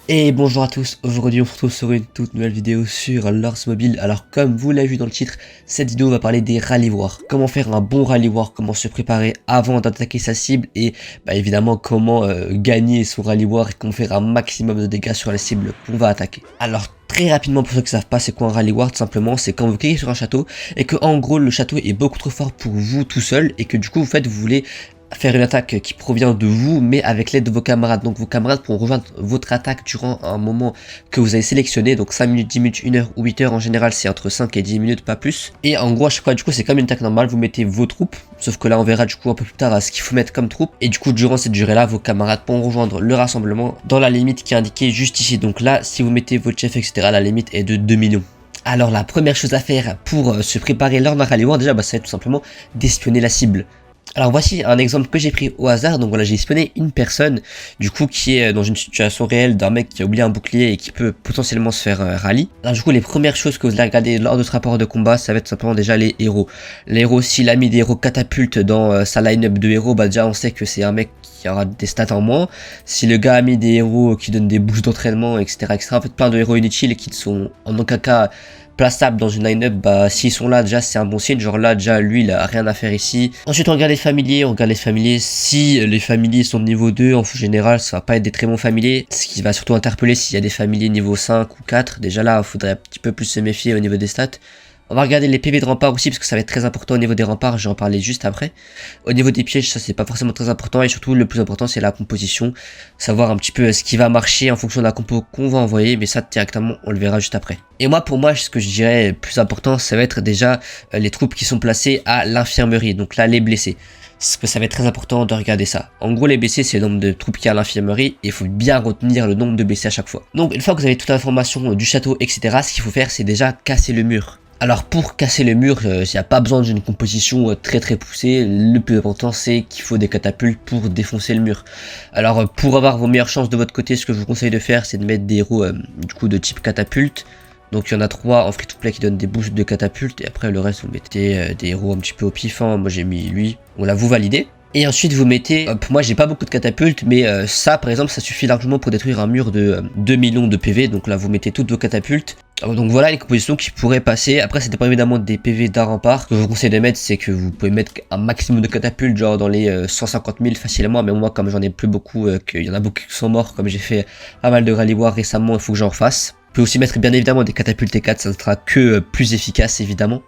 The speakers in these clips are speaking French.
Et bonjour à tous, aujourd'hui on se retrouve sur une toute nouvelle vidéo sur Lars Mobile. Alors comme vous l'avez vu dans le titre, cette vidéo va parler des rally wars. Comment faire un bon rally war, comment se préparer avant d'attaquer sa cible et évidemment comment gagner son rally war et comment faire un maximum de dégâts sur la cible qu'on va attaquer. Alors très rapidement, pour ceux qui ne savent pas c'est quoi un rally war, tout simplement c'est quand vous cliquez sur un château et que en gros le château est beaucoup trop fort pour vous tout seul et que du coup vous voulez faire une attaque qui provient de vous mais avec l'aide de vos camarades. Donc vos camarades pourront rejoindre votre attaque durant un moment que vous avez sélectionné, donc 5 minutes, 10 minutes, 1 heure ou 8 heures en général, c'est entre 5 et 10 minutes, pas plus. Et en gros à chaque fois du coup c'est comme une attaque normale, vous mettez vos troupes, sauf que là on verra du coup un peu plus tard ce qu'il faut mettre comme troupes. Et du coup durant cette durée là vos camarades pourront rejoindre le rassemblement dans la limite qui est indiquée juste ici. Donc là si vous mettez votre chef etc, la limite est de 2 millions. Alors la première chose à faire pour se préparer lors d'un rally war déjà ça va être tout simplement d'espionner la cible. Alors voici un exemple que j'ai pris au hasard. Donc voilà, j'ai espionné une personne du coup qui est dans une situation réelle d'un mec qui a oublié un bouclier et qui peut potentiellement se faire rallye. Alors du coup les premières choses que vous allez regarder lors de ce rapport de combat, ça va être simplement déjà les héros. Les héros, s'il a mis des héros catapultes dans sa line-up de héros, déjà on sait que c'est un mec qui aura des stats en moins. Si le gars a mis des héros qui donnent des boosts d'entraînement etc, en fait plein de héros inutiles qui sont en aucun cas plaçables dans une line-up, s'ils sont là déjà c'est un bon signe, genre là déjà lui il a rien à faire ici. Ensuite on regarde les familiers, si les familiers sont de niveau 2 en général ça va pas être des très bons familiers, ce qui va surtout interpeller s'il y a des familiers niveau 5 ou 4, déjà là il faudrait un petit peu plus se méfier au niveau des stats. On va regarder les PV de rempart aussi parce que ça va être très important au niveau des remparts, je vais en parler juste après. Au niveau des pièges, ça c'est pas forcément très important et surtout le plus important c'est la composition, savoir un petit peu ce qui va marcher en fonction de la compo qu'on va envoyer, mais ça directement on le verra juste après. Et moi pour moi ce que je dirais plus important ça va être déjà les troupes qui sont placées à l'infirmerie, donc là les blessés. Parce que ça va être très important de regarder ça. En gros les blessés c'est le nombre de troupes qu'il y a à l'infirmerie et il faut bien retenir le nombre de blessés à chaque fois. Donc une fois que vous avez toute l'information du château etc, ce qu'il faut faire c'est déjà casser le mur. Alors pour casser le mur, il n'y a pas besoin d'une composition très poussée, le plus important c'est qu'il faut des catapultes pour défoncer le mur. Alors pour avoir vos meilleures chances de votre côté, ce que je vous conseille de faire c'est de mettre des héros du coup de type catapulte. Donc il y en a 3 en free to play qui donnent des boosts de catapulte et après le reste vous mettez des héros un petit peu au pif, moi j'ai mis lui, voilà vous validez. Et ensuite vous mettez, moi j'ai pas beaucoup de catapultes mais ça par exemple ça suffit largement pour détruire un mur de 2 millions de PV, donc là vous mettez toutes vos catapultes. Donc voilà les compositions qui pourraient passer. Après ça dépend évidemment des PV d'un rempart. Ce que je vous conseille de mettre c'est que vous pouvez mettre un maximum de catapultes, genre dans les 150 000 facilement, mais moi comme j'en ai plus beaucoup, qu'il y en a beaucoup qui sont morts, comme j'ai fait pas mal de rally war récemment, il faut que j'en refasse. Vous pouvez aussi mettre bien évidemment des catapultes T4, ça ne sera que plus efficace évidemment.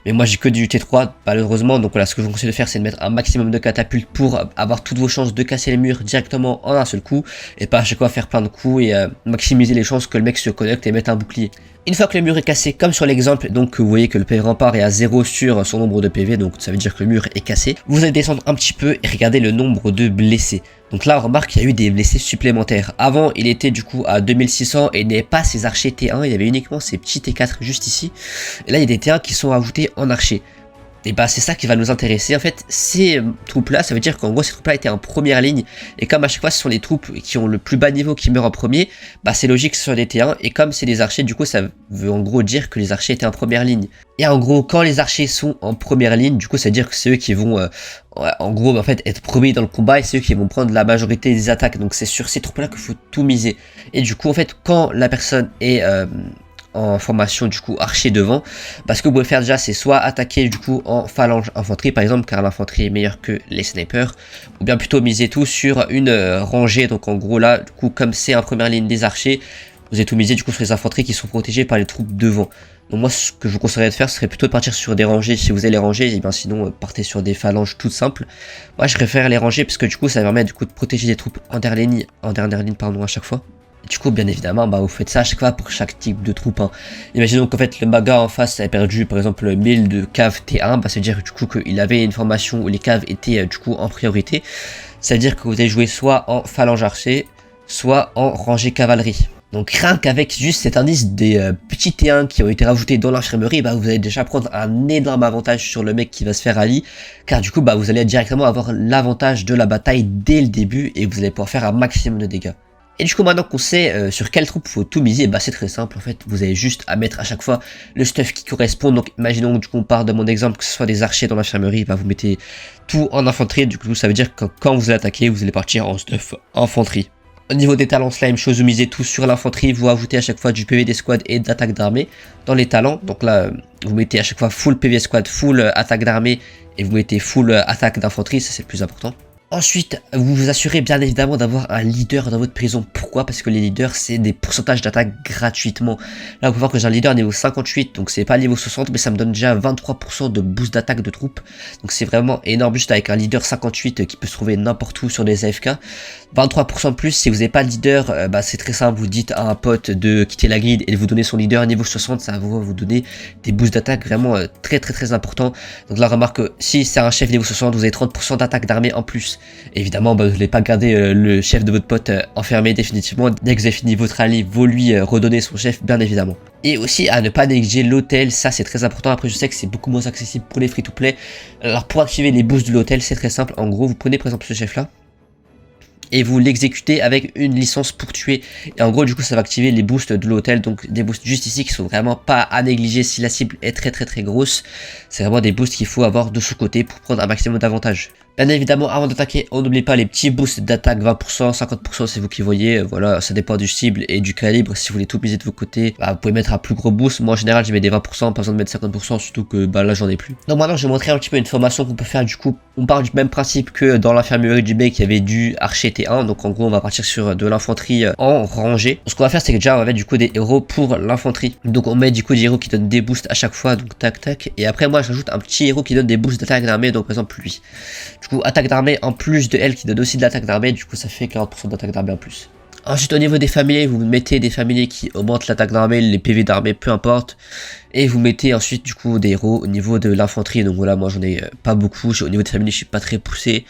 Mais moi j'ai que du T3 malheureusement, donc voilà ce que je vous conseille de faire c'est de mettre un maximum de catapultes pour avoir toutes vos chances de casser les murs directement en un seul coup. Et pas à chaque fois faire plein de coups et maximiser les chances que le mec se connecte et mette un bouclier. Une fois que le mur est cassé, comme sur l'exemple, donc vous voyez que le PV rempart est à 0 sur son nombre de PV, donc ça veut dire que le mur est cassé. Vous allez descendre un petit peu et regarder le nombre de blessés. Donc là on remarque qu'il y a eu des blessés supplémentaires. Avant il était du coup à 2600 et il n'avait pas ses archers T1, il y avait uniquement ses petits T4 juste ici. Et là il y a des T1 qui sont ajoutés en archer. Et c'est ça qui va nous intéresser en fait, ces troupes là, ça veut dire qu'en gros ces troupes là étaient en première ligne, et comme à chaque fois ce sont les troupes qui ont le plus bas niveau qui meurent en premier, c'est logique que ce soit des T1, et comme c'est des archers du coup ça veut en gros dire que les archers étaient en première ligne. Et en gros quand les archers sont en première ligne, du coup ça veut dire que c'est eux qui vont en gros en fait être premiers dans le combat et c'est eux qui vont prendre la majorité des attaques, donc c'est sur ces troupes là qu'il faut tout miser. Et du coup en fait quand la personne est en formation du coup archer devant, ce que vous pouvez faire déjà c'est soit attaquer du coup en phalange infanterie par exemple, car l'infanterie est meilleure que les snipers, ou bien plutôt miser tout sur une rangée. Donc en gros là du coup comme c'est en première ligne des archers, vous allez tout miser du coup sur les infanteries qui sont protégées par les troupes devant. Donc moi ce que je vous conseillerais de faire ce serait plutôt de partir sur des rangées si vous avez les rangées, et bien sinon partez sur des phalanges toutes simples. Moi je préfère les rangées parce que du coup ça permet du coup de protéger les troupes en dernière ligne pardon à chaque fois. Du coup bien évidemment vous faites ça à chaque fois pour chaque type de troupe. Imaginons qu'en fait le maga en face a perdu par exemple 1000 de cave T1, ça veut dire du coup qu'il avait une formation où les caves étaient du coup en priorité. Ça veut dire que vous allez jouer soit en phalange archer, soit en rangée cavalerie. Donc rien qu'avec juste cet indice des petits T1 qui ont été rajoutés dans l'infirmerie, vous allez déjà prendre un énorme avantage sur le mec qui va se faire rallye, car du coup vous allez directement avoir l'avantage de la bataille dès le début et vous allez pouvoir faire un maximum de dégâts. Et du coup maintenant qu'on sait sur quelle troupe faut tout miser, c'est très simple en fait, vous avez juste à mettre à chaque fois le stuff qui correspond. Donc imaginons du coup on part de mon exemple que ce soit des archers dans l'infirmerie, vous mettez tout en infanterie, du coup ça veut dire que quand vous allez attaquer, vous allez partir en stuff infanterie. Au niveau des talents, c'est la même chose, vous misez tout sur l'infanterie, vous ajoutez à chaque fois du PV d'escouade et d'attaque d'armée dans les talents. Donc là, vous mettez à chaque fois full PV escouade, full attaque d'armée et vous mettez full attaque d'infanterie, ça c'est le plus important. Ensuite, vous vous assurez bien évidemment d'avoir un leader dans votre prison. Pourquoi? Parce que les leaders, c'est des pourcentages d'attaque gratuitement. Là, vous pouvez voir que j'ai un leader niveau 58, donc c'est pas niveau 60, mais ça me donne déjà 23% de boost d'attaque de troupes. Donc c'est vraiment énorme, juste avec un leader 58 qui peut se trouver n'importe où sur des AFK. 23% de plus, si vous n'avez pas de leader, c'est très simple, vous dites à un pote de quitter la guilde et de vous donner son leader niveau 60, ça va vous donner des boosts d'attaque vraiment très importants. Donc là, remarque que si c'est un chef niveau 60, vous avez 30% d'attaque d'armée en plus. Évidemment, vous n'allez pas garder le chef de votre pote enfermé définitivement. Dès que vous avez fini votre rallye, vous lui redonnez son chef, bien évidemment. Et aussi à ne pas négliger l'hôtel, ça c'est très important. Après, je sais que c'est beaucoup moins accessible pour les free-to-play. Alors pour activer les boosts de l'hôtel, c'est très simple. En gros, vous prenez par exemple ce chef-là et vous l'exécutez avec une licence pour tuer. Et en gros, du coup, ça va activer les boosts de l'hôtel. Donc, des boosts juste ici qui sont vraiment pas à négliger si la cible est très grosse. C'est vraiment des boosts qu'il faut avoir de ce côté pour prendre un maximum d'avantages. Bien évidemment, avant d'attaquer, on n'oublie pas les petits boosts d'attaque, 20%, 50%, c'est vous qui voyez. Voilà, ça dépend du cible et du calibre. Si vous voulez tout miser de vos côtés, vous pouvez mettre un plus gros boost. Moi, en général, je mets des 20%, pas besoin de mettre 50%, surtout que là, j'en ai plus. Donc maintenant, je vais montrer un petit peu une formation qu'on peut faire. Du coup, on part du même principe que dans l'infirmerie du mec qui avait du archer T1. Donc en gros, on va partir sur de l'infanterie en rangée. Ce qu'on va faire, c'est que déjà, on va mettre du coup des héros pour l'infanterie. Donc on met du coup des héros qui donnent des boosts à chaque fois. Donc tac. Et après, moi, j'ajoute un petit héros qui donne des boosts d'attaque d'armée. Donc par exemple, lui. Du coup, attaque d'armée en plus de elle qui donne aussi de l'attaque d'armée. Du coup, ça fait 40% d'attaque d'armée en plus. Ensuite, au niveau des familiers, vous mettez des familiers qui augmentent l'attaque d'armée, les PV d'armée, peu importe. Et vous mettez ensuite, du coup, des héros au niveau de l'infanterie. Donc voilà, moi, j'en ai pas beaucoup. Au niveau des familiers, je suis pas très poussé.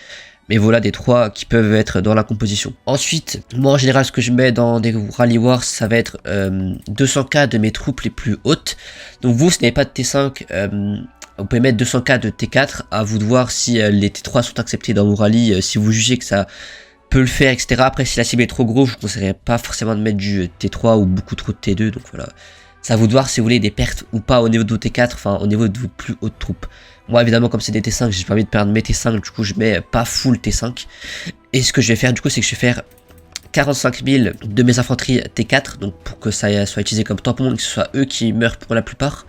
Mais voilà, des 3 qui peuvent être dans la composition. Ensuite, moi, en général, ce que je mets dans des rally wars, ça va être 200k de mes troupes les plus hautes. Donc vous, ce n'est pas de T5... vous pouvez mettre 200k de T4, à vous de voir si les T3 sont acceptés dans vos rallyes, si vous jugez que ça peut le faire, etc. Après, si la cible est trop grosse, je vous conseillerais pas forcément de mettre du T3 ou beaucoup trop de T2, donc voilà. Ça à vous de voir si vous voulez des pertes ou pas au niveau de vos T4, enfin au niveau de vos plus hautes troupes. Moi, évidemment, comme c'est des T5, j'ai pas envie de perdre mes T5, du coup, je mets pas full T5. Et ce que je vais faire, du coup, c'est que je vais faire 45 000 de mes infanteries T4, donc pour que ça soit utilisé comme tampon, et que ce soit eux qui meurent pour la plupart.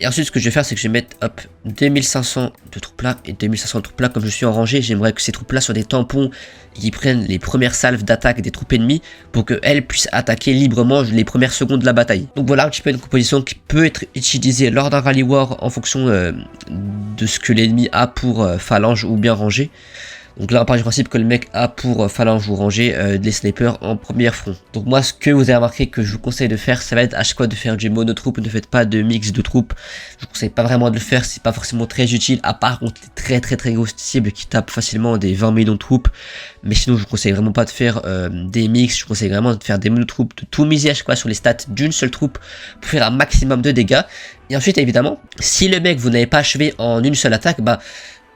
Et ensuite, ce que je vais faire, c'est que je vais mettre, hop, 2500 de troupes là et 2500 de troupes là. Comme je suis en rangée, j'aimerais que ces troupes là soient des tampons et qui prennent les premières salves d'attaque des troupes ennemies pour qu'elles puissent attaquer librement les premières secondes de la bataille. Donc voilà un petit peu une composition qui peut être utilisée lors d'un rally war en fonction de ce que l'ennemi a pour phalange ou bien rangée. Donc là on part du principe que le mec a pour phalange ou rangée des snipers en première front. Donc moi ce que vous avez remarqué que je vous conseille de faire, ça va être à chaque fois de faire du monotroupe. Ne faites pas de mix de troupes. Je vous conseille pas vraiment de le faire, c'est pas forcément très utile à part contre les très grosses cibles qui tapent facilement des 20 millions de troupes. Mais sinon je vous conseille vraiment pas de faire des mix, je vous conseille vraiment de faire des monotroupes, de tout miser à chaque fois sur les stats d'une seule troupe pour faire un maximum de dégâts. Et ensuite évidemment, si le mec vous n'avez pas achevé en une seule attaque,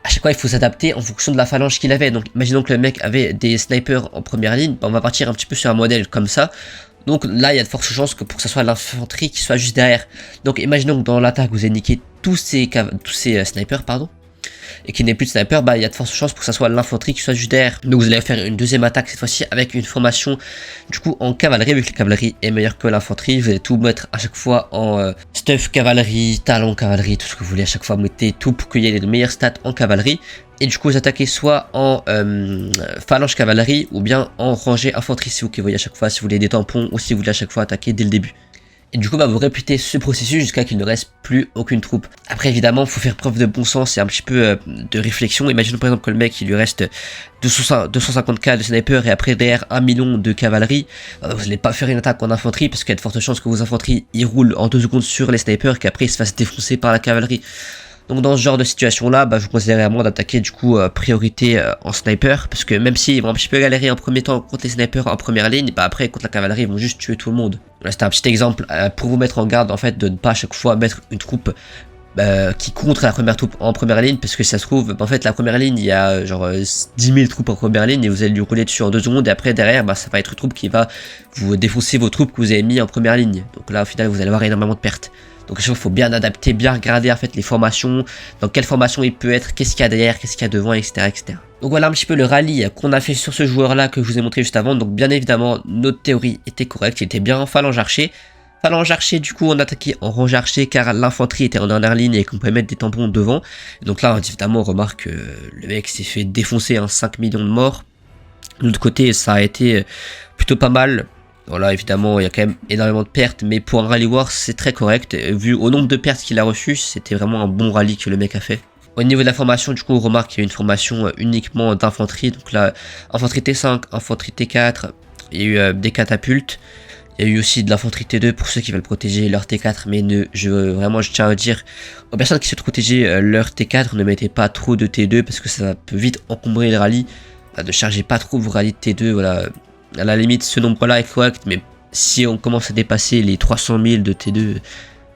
à chaque fois, il faut s'adapter en fonction de la phalange qu'il avait. Donc, imaginons que le mec avait des snipers en première ligne. On va partir un petit peu sur un modèle comme ça. Donc là, il y a de fortes chances que pour que ce soit l'infanterie qui soit juste derrière. Donc, imaginons que dans l'attaque, vous avez niqué tous ces snipers, pardon. Et qu'il n'ait plus de sniper, il y a de fortes chances pour que ça soit l'infanterie qui soit juste derrière. Donc vous allez faire une deuxième attaque cette fois-ci avec une formation du coup en cavalerie, vu que la cavalerie est meilleure que l'infanterie. Vous allez tout mettre à chaque fois en stuff cavalerie, talon cavalerie, tout ce que vous voulez. À chaque fois mettez tout pour qu'il y ait les meilleures stats en cavalerie. Et du coup vous attaquez soit en phalange cavalerie ou bien en rangée infanterie, si vous qui voyez à chaque fois, si vous voulez des tampons ou si vous voulez à chaque fois attaquer dès le début. Et du coup, vous répétez ce processus jusqu'à qu'il ne reste plus aucune troupe. Après, évidemment, il faut faire preuve de bon sens et un petit peu de réflexion. Imaginons par exemple que le mec, il lui reste 250k de sniper et après derrière 1 million de cavalerie. Vous n'allez pas faire une attaque en infanterie parce qu'il y a de fortes chances que vos infanteries, ils roulent en 2 secondes sur les snipers et qu'après, ils se fassent défoncer par la cavalerie. Donc dans ce genre de situation là, je vous conseillerais vraiment d'attaquer du coup priorité en sniper, parce que même s'ils vont un petit peu galérer en premier temps contre les snipers en première ligne, après contre la cavalerie ils vont juste tuer tout le monde. Là c'était un petit exemple pour vous mettre en garde en fait de ne pas à chaque fois mettre une troupe qui contre la première troupe en première ligne, parce que si ça se trouve en fait la première ligne il y a genre 10 000 troupes en première ligne et vous allez lui rouler dessus en 2 secondes et après derrière ça va être une troupe qui va vous défoncer vos troupes que vous avez mis en première ligne. Donc là au final vous allez avoir énormément de pertes. Donc à chaque fois, il faut bien adapter, bien regarder en fait les formations, dans quelle formation il peut être, qu'est-ce qu'il y a derrière, qu'est-ce qu'il y a devant, etc., etc. Donc voilà un petit peu le rallye qu'on a fait sur ce joueur-là que je vous ai montré juste avant. Donc bien évidemment, notre théorie était correcte, il était bien en phalange archer. Phalange archer, du coup, on attaquait en range archer car l'infanterie était en dernière ligne et qu'on pouvait mettre des tampons devant. Donc là, évidemment, on remarque que le mec s'est fait défoncer, 5 millions de morts. De l'autre côté, ça a été plutôt pas mal. Voilà, évidemment, il y a quand même énormément de pertes, mais pour un rallye war, c'est très correct. Vu au nombre de pertes qu'il a reçues, c'était vraiment un bon rallye que le mec a fait. Au niveau de la formation, du coup, on remarque qu'il y a une formation uniquement d'infanterie. Donc là, infanterie T5, infanterie T4, il y a eu des catapultes. Il y a eu aussi de l'infanterie T2 pour ceux qui veulent protéger leur T4, mais je tiens à dire aux personnes qui souhaitent protéger leur T4, ne mettez pas trop de T2 parce que ça peut vite encombrer le rallye. Ne chargez pas trop vos rallyes de T2, voilà. À la limite, ce nombre-là est correct, mais si on commence à dépasser les 300 000 de T2,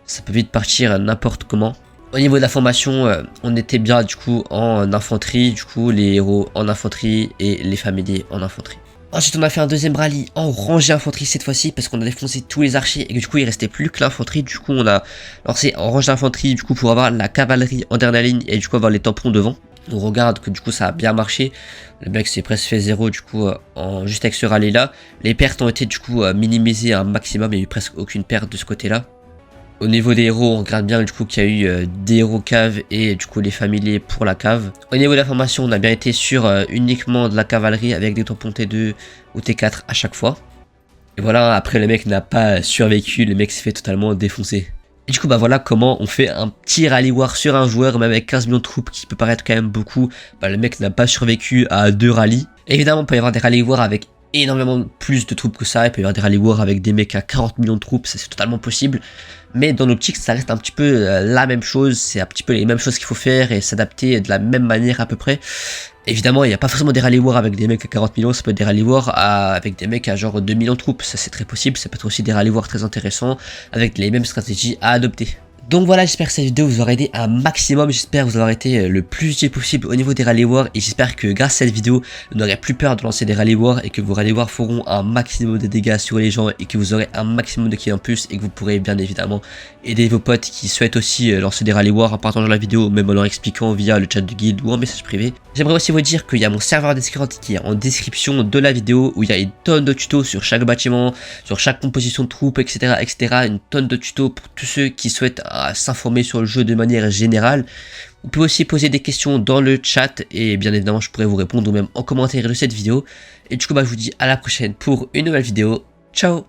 ça peut vite partir n'importe comment. Au niveau de la formation, on était bien du coup en infanterie, du coup les héros en infanterie et les familiers en infanterie. Ensuite on a fait un deuxième rallye en rangée infanterie cette fois-ci parce qu'on a défoncé tous les archers et que du coup il restait plus que l'infanterie. Du coup on a lancé en rangée d'infanterie du coup pour avoir la cavalerie en dernière ligne et du coup avoir les tampons devant. On regarde que du coup ça a bien marché. Le mec s'est presque fait 0 du coup juste avec ce rallye là. Les pertes ont été du coup minimisées à un maximum, il n'y a eu presque aucune perte de ce côté là. Au niveau des héros, on regarde bien du coup qu'il y a eu des héros cave et du coup les familiers pour la cave. Au niveau de la formation, on a bien été sur uniquement de la cavalerie avec des tampons T2 ou T4 à chaque fois. Et voilà, après le mec n'a pas survécu, le mec s'est fait totalement défoncer. Et du coup bah voilà comment on fait un petit rallye war sur un joueur, même avec 15 millions de troupes qui peut paraître quand même beaucoup. Bah, le mec n'a pas survécu à 2 rallyes. Évidemment, il peut y avoir des rallye war avec énormément plus de troupes que ça, il peut y avoir des rallye war avec des mecs à 40 millions de troupes, ça c'est totalement possible, mais dans l'optique ça reste un petit peu la même chose, c'est un petit peu les mêmes choses qu'il faut faire et s'adapter de la même manière à peu près. Évidemment il n'y a pas forcément des rallye war avec des mecs à 40 millions, ça peut être des rallye war avec des mecs à genre 2 millions de troupes, ça c'est très possible, ça peut être aussi des rallye war très intéressants avec les mêmes stratégies à adopter. Donc voilà, j'espère que cette vidéo vous aura aidé un maximum, j'espère vous avoir été le plus utile possible au niveau des rallye wars et j'espère que grâce à cette vidéo vous n'aurez plus peur de lancer des rallye wars et que vos rallye wars feront un maximum de dégâts sur les gens et que vous aurez un maximum de kills en plus et que vous pourrez bien évidemment aider vos potes qui souhaitent aussi lancer des rallye wars en partageant la vidéo, même en leur expliquant via le chat de guild ou en message privé. J'aimerais aussi vous dire qu'il y a mon serveur Discord qui est en description de la vidéo où il y a une tonne de tutos sur chaque bâtiment, sur chaque composition de troupes, etc. Une tonne de tutos pour tous ceux qui souhaitent s'informer sur le jeu de manière générale. Vous pouvez aussi poser des questions dans le chat et bien évidemment je pourrai vous répondre ou même en commentaire de cette vidéo. Et du coup bah je vous dis à la prochaine pour une nouvelle vidéo. Ciao.